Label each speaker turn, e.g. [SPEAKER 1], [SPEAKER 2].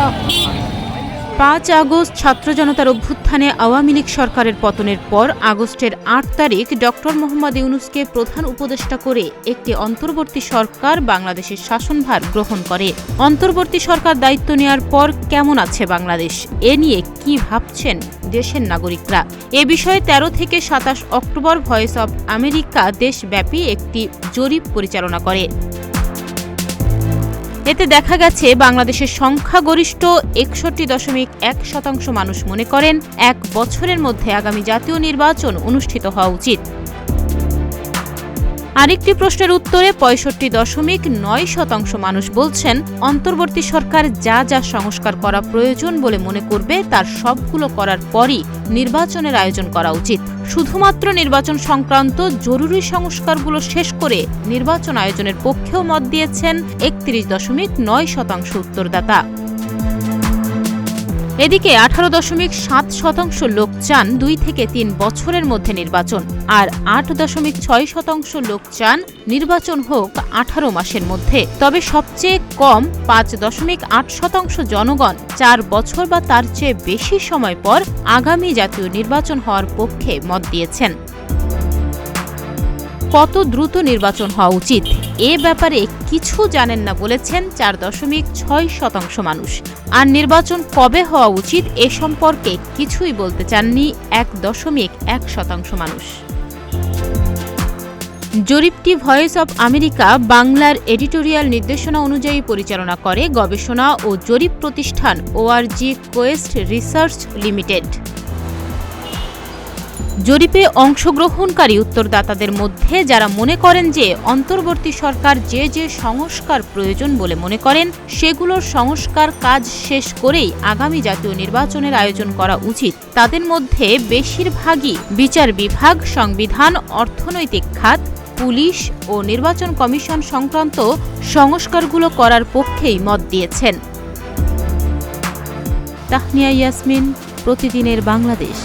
[SPEAKER 1] 5 August ছাত্র জনতার অভ্যুত্থানে আওয়ামী লীগ সরকারের পতনের পর আগস্টের 8 তারিখ ডক্টর মোহাম্মদ ইউনূসকে প্রধান উপদেষ্টা করে একটি অন্তর্বর্তী সরকার বাংলাদেশের শাসনভার গ্রহণ করে। অন্তর্বর্তী সরকার দায়িত্ব নেওয়ার পর কেমন আছে বাংলাদেশ, এ নিয়ে কি ভাবছেন দেশের নাগরিকরা? এ বিষয়ে 13 থেকে 27 অক্টোবর ভয়েস অব আমেরিকা দেশব্যাপী একটি জরিপ পরিচালনা করে। এতে দেখা গেছে বাংলাদেশের সংখ্যাগরিষ্ঠ 61.1% মানুষ মনে করেন 1 বছরের মধ্যে আগামী জাতীয় নির্বাচন অনুষ্ঠিত হওয়া উচিত। আরেকটি প্রশ্নের উত্তরে 65.9% মানুষ বলছেন অন্তর্বর্তী সরকার যা যা সংস্কার করা প্রয়োজন বলে মনে করবে তার সবগুলো করার পরই নির্বাচনের আয়োজন করা উচিত। শুধুমাত্র নির্বাচন সংক্রান্ত জরুরি সংস্কারগুলো শেষ করে নির্বাচন আয়োজনের পক্ষেও মত দিয়েছেন 31.9% উত্তরদাতা। এদিকে 18.7% লোক চান 2 থেকে 3 বছরের মধ্যে নির্বাচন, আর 8.6% লোক চান নির্বাচন হোক 18 মাসের মধ্যে। তবে সবচেয়ে কম 5.8% জনগণ 4 বছর বা তার চেয়ে বেশি সময় পর আগামী জাতীয় নির্বাচন হওয়ার পক্ষে মত দিয়েছেন। কত দ্রুত নির্বাচন হওয়া উচিত এ ব্যাপারে কিছু জানেন না বলেছেন 4.6% মানুষ, আর নির্বাচন কবে হওয়া উচিত এ সম্পর্কে কিছুই বলতে চাননি 1.1% মানুষ। জরিপটি ভয়েস অব আমেরিকা বাংলার এডিটোরিয়াল নির্দেশনা অনুযায়ী পরিচালনা করে গবেষণা ও জরিপ প্রতিষ্ঠান ORG কোয়েস্ট রিসার্চ লিমিটেড। জরিপে অংশগ্রহণকারী উত্তরদাতাদের মধ্যে যারা মনে করেন যে অন্তর্বর্তী সরকার যে যে সংস্কার প্রয়োজন বলে মনে করেন সেগুলোর সংস্কার কাজ শেষ করেই আগামী জাতীয় নির্বাচনের আয়োজন করা উচিত, তাদের মধ্যে বেশিরভাগই বিচার বিভাগ, সংবিধান, অর্থনৈতিক খাত, পুলিশ ও নির্বাচন কমিশন সংক্রান্ত সংস্কারগুলো করার পক্ষেই মত দিয়েছেন। তাহনিয়া ইয়াসমিন, প্রতিদিনের বাংলাদেশ।